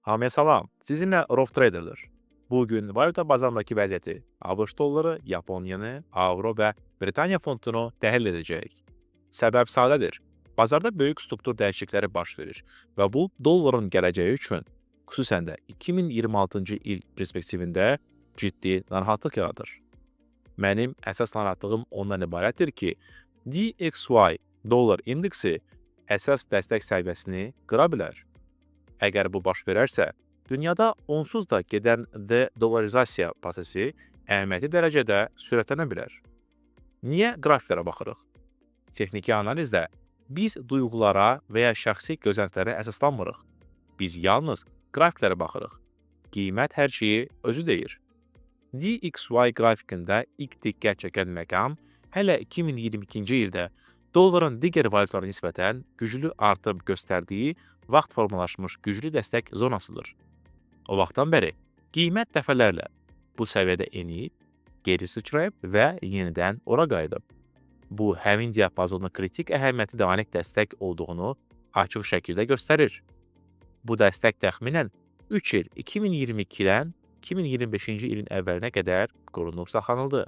Hamıya salam. Sizinlə Rough Trader'dır. Bugün valyuta bazarındakı vəziyyəti, ABŞ dolları, Yapon yeni, avro və Britaniya funtunu təhlil edəcəyik. Səbəb sadədir. Bazarda böyük struktur dəyişiklikləri baş verir və bu dolların gələcəyi üçün, xüsusən də 2026-cı il perspektivində ciddi narahatlıq yaradır. Mənim əsas narahatlığım ondan ibarətdir ki, DXY dollar indeksi əsas dəstək səviyyəsini qıra bilər. Əgər bu baş verərsə, dünyada onsuz da gedən de-dollarizasiya prosesi əhəmiyyətli dərəcədə sürətlənə bilər. Niyə qrafiklərə baxırıq? Texniki analizdə biz duyğulara və ya şəxsi gözləntilərə əsaslanmırıq. Biz yalnız qrafiklərə baxırıq. Qiymət hər şeyi özü deyir. DXY qrafikində ilk diqqət çəkən məqam hələ 2022-ci ildə dolların digər valyutalara nisbətən güclü artım göstərdiyi vaxt formalaşmış güclü dəstək zonasıdır. O vaxtdan bəri qiymət dəfələrlə bu səviyyədə enib, geri sıçrayıb və yenidən ora qayıdıb. Bu, həmin diapazonun kritik əhəmiyyətli dayaq dəstək olduğunu açıq şəkildə göstərir. Bu dəstək təxminən 3 il 2022-dən 2025-ci ilin əvvəlinə qədər qorunub saxlanıldı.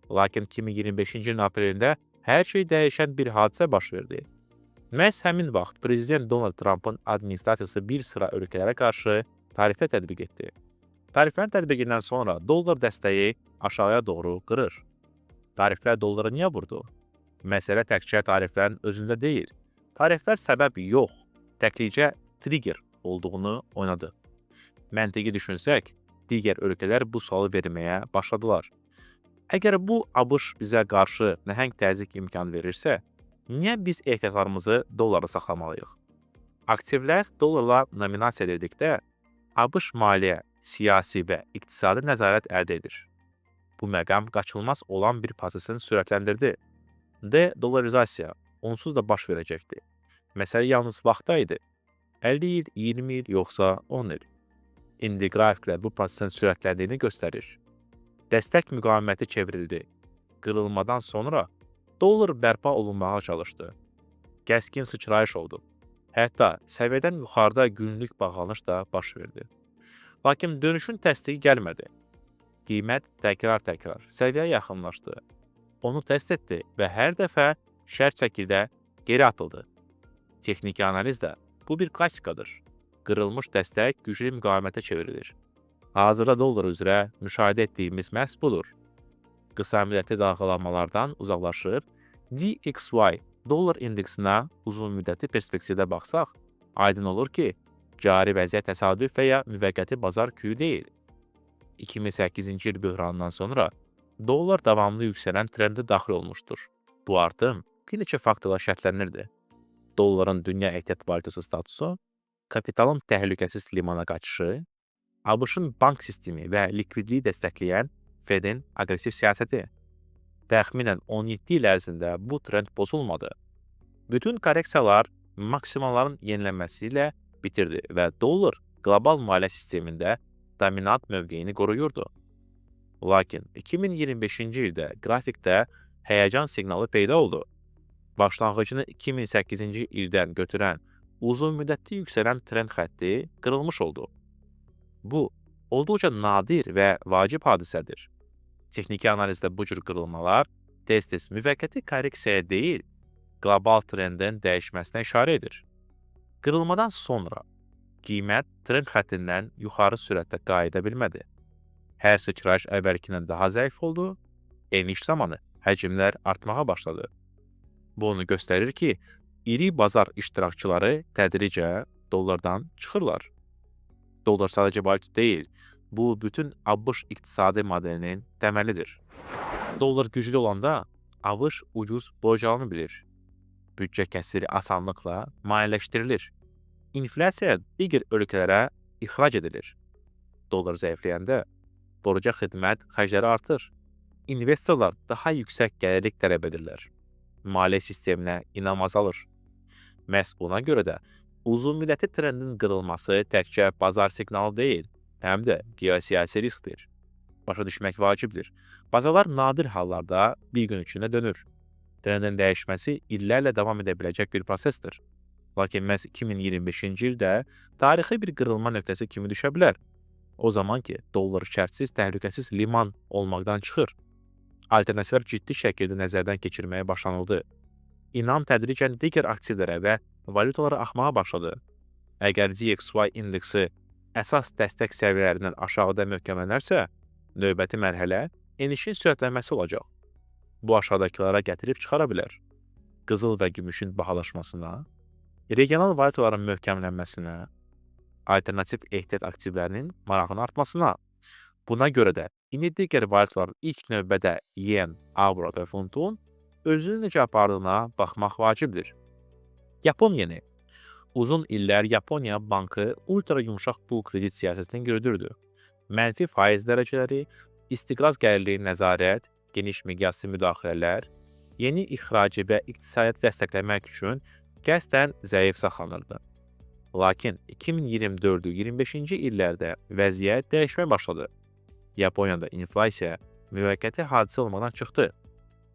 Lakin 2025-ci ilin aprelində hər şey dəyişən bir hadisə baş verdi. Məhz həmin vaxt Prezident Donald Trump'ın administrasiyası bir sıra ölkələrə qarşı tariflər tətbiq etdi. Tariflərin tətbiqindən sonra dollar dəstəyi aşağıya doğru qırır. Tariflər dolları niyə vurdu? Məsələ təkcə tariflərin özündə deyil. Tariflər səbəb yox, təklicə trigger olduğunu oynadı. Məntiqi düşünsək, digər ölkələr bu sualı verməyə başladılar. Əgər bu ABŞ bizə qarşı nəhəng təzyiq imkan verirsə, niyə biz ehtiyatlarımızı dollara saxlamalıyıq? Aktivlər dollarla nominasiya edildikdə ABŞ maliyyə, siyasi və iqtisadi nəzarət əldə edir. Bu məqam qaçılmaz olan bir prosesin sürətləndirdi. De-dollarizasiya onsuz da baş verəcəkdi. Məsələ yalnız vaxtda idi. 50 il, 20 il, yoxsa 10 il. İndi qrafiklər bu prosesin sürətləndiyini göstərir. Dəstək müqaviməti çevrildi. Qırılmadan sonra dollar bərpa olunmağa çalışdı. Kəskin sıçrayış oldu. Hətta səviyyədən yuxarıda günlük bağlanış da baş verdi. Lakin dönüşün təsdiqi gəlmədi. Qiymət təkrar səviyyəyə yaxınlaşdı. Onu təst etdi və hər dəfə şərt şəkildə geri atıldı. Texniki analizdə bu bir klassikadır. Qırılmış dəstək güclü müqavimətə çevrilir. Hazırda dollar üzrə müşahidə etdiyimiz məhz budur. Qısa müddətli dalğalanmalardan uzaqlaşıb, DXY dollar indeksinə uzun müddətli perspektivdə baxsaq, aydın olur ki, cari vəziyyət təsadüf və ya müvəqqəti bazar küyü deyil. 2008-ci il böhranından sonra dollar davamlı yüksələn trendə daxil olmuşdur. Bu artım bir neçə faktorla şərtlənirdi. Dolların dünya ehtiyat valyutası statusu, kapitalın təhlükəsiz limana qaçışı, ABŞ-ın bank sistemi və likvidliyi dəstəkləyən Fedin aqressiv siyasəti. Təxminən 17 il ərzində bu trend pozulmadı. Bütün korreksiyalar maksimalların yenilənməsi ilə bitirdi və dollar qlobal maliyyə sistemində dominant mövqeyini qoruyurdu. Lakin 2025-ci ildə qrafikdə həyəcan siqnalı peyda oldu. Başlanğıcını 2008-ci ildən götürən uzun müddətli yüksələn trend xətti qırılmış oldu. Bu, olduqca nadir və vacib hadisədir. Texniki analizdə bu cür qırılmalar tez-tez müvəqqəti korreksiyaya deyil, qlobal trendin dəyişməsinə işarə edir. Qırılmadan sonra qiymət trend xəttindən yuxarı sürətdə qayıda bilmədi. Hər sıçrayış əvvəlkindən daha zəif oldu, eniş zamanı həcmlər artmağa başladı. Bu onu göstərir ki, iri bazar iştirakçıları tədricə dollardan çıxırlar. Dollar sadəcə valyuta deyil, bu bütün ABŞ iqtisadi modelinin təməlidir. Dollar güclü olanda ABŞ ucuz borcalını bilir. Büdcə kəsiri asanlıqla maliyyələşdirilir. İnflyasiya digər ölkələrə ixrac edilir. Dollar zəifləyəndə borca xidmət xərcləri artır. İnvestorlar daha yüksək gəlirlik tələb edirlər. Maliyyə sisteminə inam azalır. Məhz buna görə də uzun müddətli trendin qırılması təkcə bazar siqnalı deyil, həm də geosiyasi riskdir. Başa düşmək vacibdir. Bazarlar nadir hallarda bir gün içində dönür. Trendin dəyişməsi illərlə davam edə biləcək bir prosesdir. Lakin məhz 2025-ci ildə tarixi bir qırılma nöqtəsi kimi düşə bilər. O zaman ki, dollar şərtsiz, təhlükəsiz liman olmaqdan çıxır. Alternativlər ciddi şəkildə nəzərdən keçirməyə başlanıldı. İnam tədricən digər aktivlərə və valyutalara axmağa başladı. Əgər DXY indeksi əsas dəstək səviyyələrindən aşağıda möhkəmlənərsə, növbəti mərhələ enişin sürətlənməsi olacaq. Bu aşağıdakılara gətirib çıxara bilər. Qızıl və gümüşün bahalaşmasına, regional valyutaların möhkəmlənməsinə, alternativ ehtiyat aktivlərinin marağının artmasına. Buna görə də indi digər valyutaların ilk növbədə yen, avro və funtun özünü necə apardığına baxmaq vacibdir. Yapon yeni. Uzun illər Yaponiya bankı ultra yumşaq pul kredit siyasətini güdürdü. Mənfi faiz dərəcələri, istiqraz gəlirliyi nəzarət, geniş miqyaslı müdaxilələr, yeni ixracı və iqtisadiyyatı dəstəkləmək üçün qəsdən zəif saxlanırdı. Lakin 2024-25-ci illərdə vəziyyət dəyişməyə başladı. Yaponiyada inflasiya müvəqqəti hadisə olmadan çıxdı.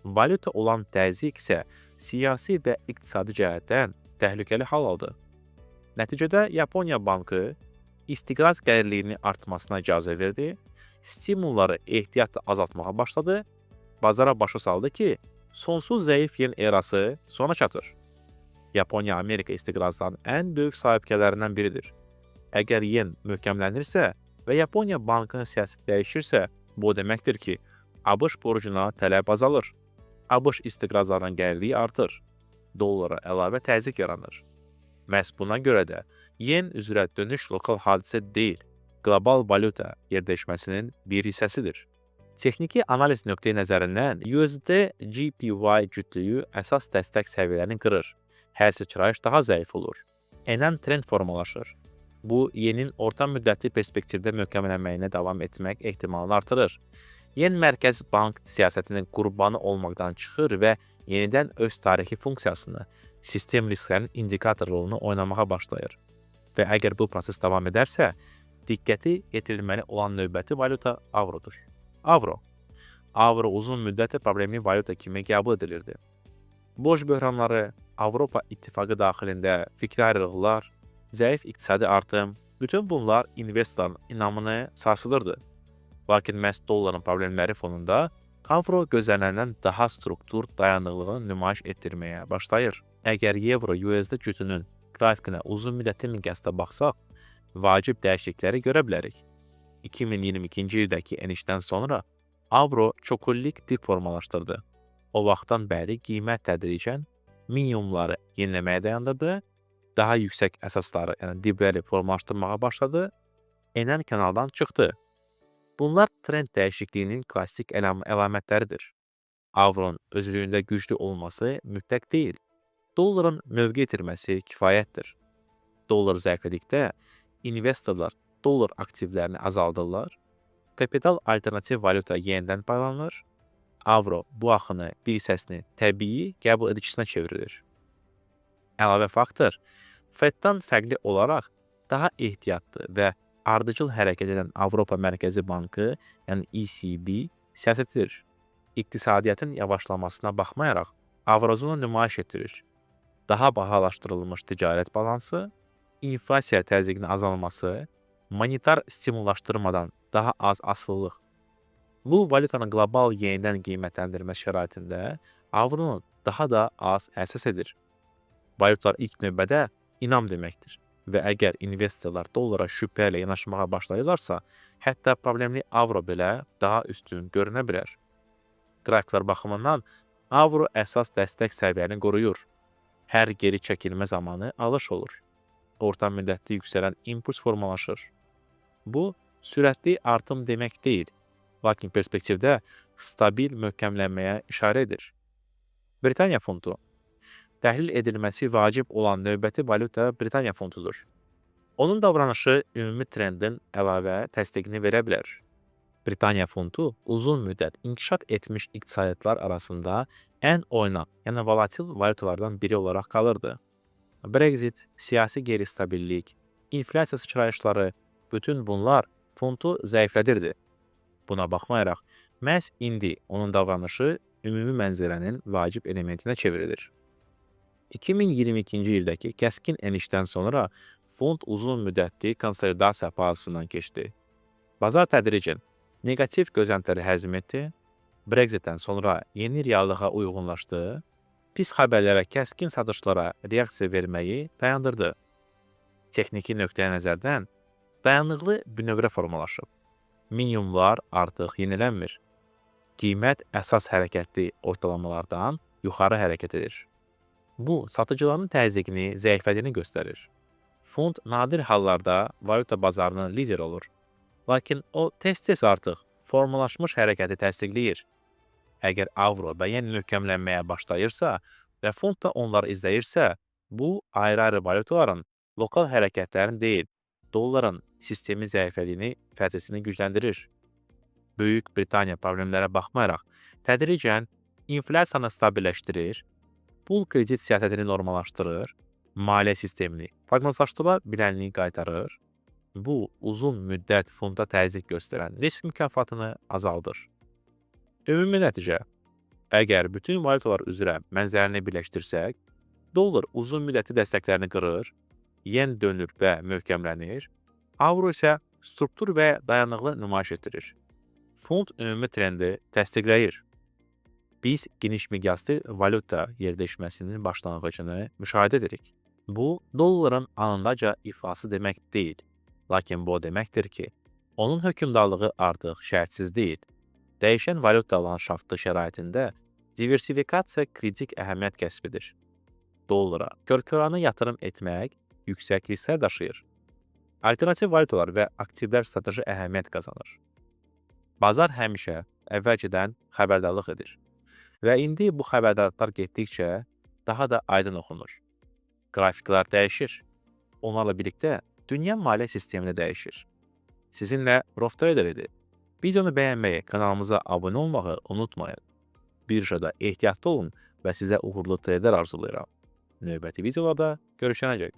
Valyuta olan təzyiq isə siyasi və iqtisadi cəhətdən təhlükəli hal aldı. Nəticədə Yaponiya bankı istiqraz gəlirliyinin artmasına icazə verdi, stimulları ehtiyatla azaltmağa başladı, bazara başa saldı ki, sonsuz zəif yen erası sona çatır. Yaponiya Amerika istiqrazlarının ən böyük sahibkələrindən biridir. Əgər yen möhkəmlənirsə və Yaponiya bankının siyasəti dəyişirsə, bu deməkdir ki, ABŞ borcuna tələb azalır. ABŞ istiqrazlarının gəlirliyi artır. Dollara əlavə təzyiq yaranır. Məhz buna görə də yen üzrə dönüş lokal hadisə deyil, qlobal valyuta yerləşməsinin bir hissəsidir. Texniki analiz nöqteyi nəzərindən USD JPY cütlüyü əsas dəstək səviyyələrini qırır. Hər sıçrayış daha zəif olur. Enən trend formalaşır. Bu, yenin orta müddətli perspektivdə möhkəmlənməyinə davam etmək ehtimalını artırır. Yen mərkəzi bank siyasətinin qurbanı olmaqdan çıxır və yenidən öz tarixi funksiyasını, sistem risklərinin indikator rolunu oynamağa başlayır. Və əgər bu proses davam edərsə, diqqəti yetirilməli olan növbəti valyuta avrodur. Avro uzun müddətli problemli valyuta kimi qəbul edilirdi. Borc böhranları, Avropa İttifaqı daxilində fikri ayrılıqlar, zəif iqtisadi artım, bütün bunlar investorların inamını sarsılırdı. Lakin məhz dolların problemləri fonunda avro gözlənilən daha struktur dayanıqlığını nümayiş etdirməyə başlayır. Əgər Euro-USD cütünün qrafikinə uzun müddətli miqyasda baxsaq, vacib dəyişiklikləri görə bilərik. 2022-ci ildəki enişdən sonra avro çokullik dip formalaşdırdı. O vaxtdan bəri qiymət tədricən minimumları yeniləməyə dayandırdı, daha yüksək əsasları, yəni dibləri formalaşdırmağa başladı, enən kanaldan çıxdı. Bunlar trend dəyişikliyinin klassik əlamətləridir. Avronun özlüyündə güclü olması mütləq deyil. Dolların mövqe itirməsi kifayətdir. Dollar zəiflədikdə investorlar dollar aktivlərini azaldırlar, kapital alternativ valyuta yenidən paylanır, avro bu axını bir hissəsini təbii qəbul edicisinə çevrilir. Əlavə faktor, FED-dan fərqli olaraq daha ehtiyatlı və ardıcıl hərəkət edən Avropa Mərkəzi Bankı, yəni ECB siyasətidir. İqtisadiyyatın yavaşlamasına baxmayaraq, avrozonu nümayiş etdirir. Daha bahalaşdırılmış ticarət balansı, inflasiya təzyiqinin azalması, monetar stimullaşdırmadan daha az asılılıq. Bu, valyutanın qlobal yenidən qiymətləndirmə şəraitində avronun daha da az əsas edir. Valyutalar ilk növbədə inam deməkdir və əgər investorlar dollara şübhə ilə yanaşmağa başlayırlarsa, hətta problemli avro belə daha üstün görünə bilər. Qrafiklər baxımından avro əsas dəstək səviyyəni qoruyur. Hər geri çəkilmə zamanı alış olur. Orta müddətli yüksələn impuls formalaşır. Bu, sürətli artım demək deyil, lakin perspektivdə stabil möhkəmlənməyə işarə edir. Britaniya funtu. Təhlil edilməsi vacib olan növbəti valyuta Britaniya funtudur. Onun davranışı ümumi trendin əlavə təsdiqini verə bilər. Britaniya funtu uzun müddət inkişaf etmiş iqtisadiyyatlar arasında ən oynaq, yəni volatil valyutalardan biri olaraq qalırdı. Brexit, siyasi qeyri-stabillik, inflyasiya sıçrayışları, bütün bunlar funtu zəiflədirdi. Buna baxmayaraq, məhz indi onun davranışı ümumi mənzərənin vacib elementinə çevrilir. 2022-ci ildəki kəskin enişdən sonra fond uzun müddətli konsolidasiya fazasından keçdi. Bazar tədricən negativ gözləntiləri həzm etdi, Brexitdən sonra yeni reallığa uyğunlaşdı, pis xəbərlərə, kəskin satışlara reaksiya verməyi dayandırdı. Texniki nöqteyi nəzərdən dayanıqlı bünövrə formalaşıb. Minimumlar artıq yenilənmir. Qiymət əsas hərəkətli ortalamalardan yuxarı hərəkət edir. Bu, satıcıların təzyiqini, zəiflədiyini göstərir. Fond nadir hallarda valyuta bazarının lider olur. Lakin o tez-tez artıq formalaşmış hərəkəti təsdiqləyir. Əgər avro bəyən möhkəmlənməyə başlayırsa və fond da onları izləyirsə, bu ayrı-ayrı valyutaların lokal hərəkətlərin deyil, dolların sistemi zəiflədiyini fəthəsini gücləndirir. Böyük Britaniya problemlərə baxmayaraq, tədricən inflasiyanı stabilləşdirir, pul kredit siyasətini normallaşdırır, maliyyə sistemini proqnozlaşdırıla bilənliyi qaytarır. Bu, uzun müddət fonda təzyiq göstərən risk mükafatını azaldır. Ümumi nəticə, əgər bütün valyutalar üzrə mənzərini birləşdirsək, dollar uzun müddətli dəstəklərini qırır, yen dönür və möhkəmlənir, avro isə struktur və dayanıqlı nümayiş etdirir. Fond ümumi trendi təsdiqləyir. Biz geniş miqyaslı valyuta yerləşməsinin başlanğıcını müşahidə edirik. Bu, dolların anındaca ifası demək deyil. Lakin bu o deməkdir ki, onun hökmdarlığı artıq şərtsiz deyil. Dəyişən valyuta landşaftı şəraitində diversifikasiya kritik əhəmiyyət kəsb edir. Dollara körkörənə yatırım etmək yüksək risklər daşıyır. Alternativ valyutalar və aktivlər strateji əhəmiyyət qazanır. Bazar həmişə əvvəlcədən xəbərdarlıq edir. Və indi bu xəbərdarlıqlar getdikcə daha da aydın oxunur. Qrafiklər dəyişir. Onlarla birlikdə dünya maliyyə sistemi də dəyişir. Sizinlə Roftrader idi. Videonu bəyənməyi, kanalımıza abunə olmağı unutmayın. Birjada ehtiyatlı olun və sizə uğurlu trader arzulayıram. Növbəti videolarda görüşənəcək.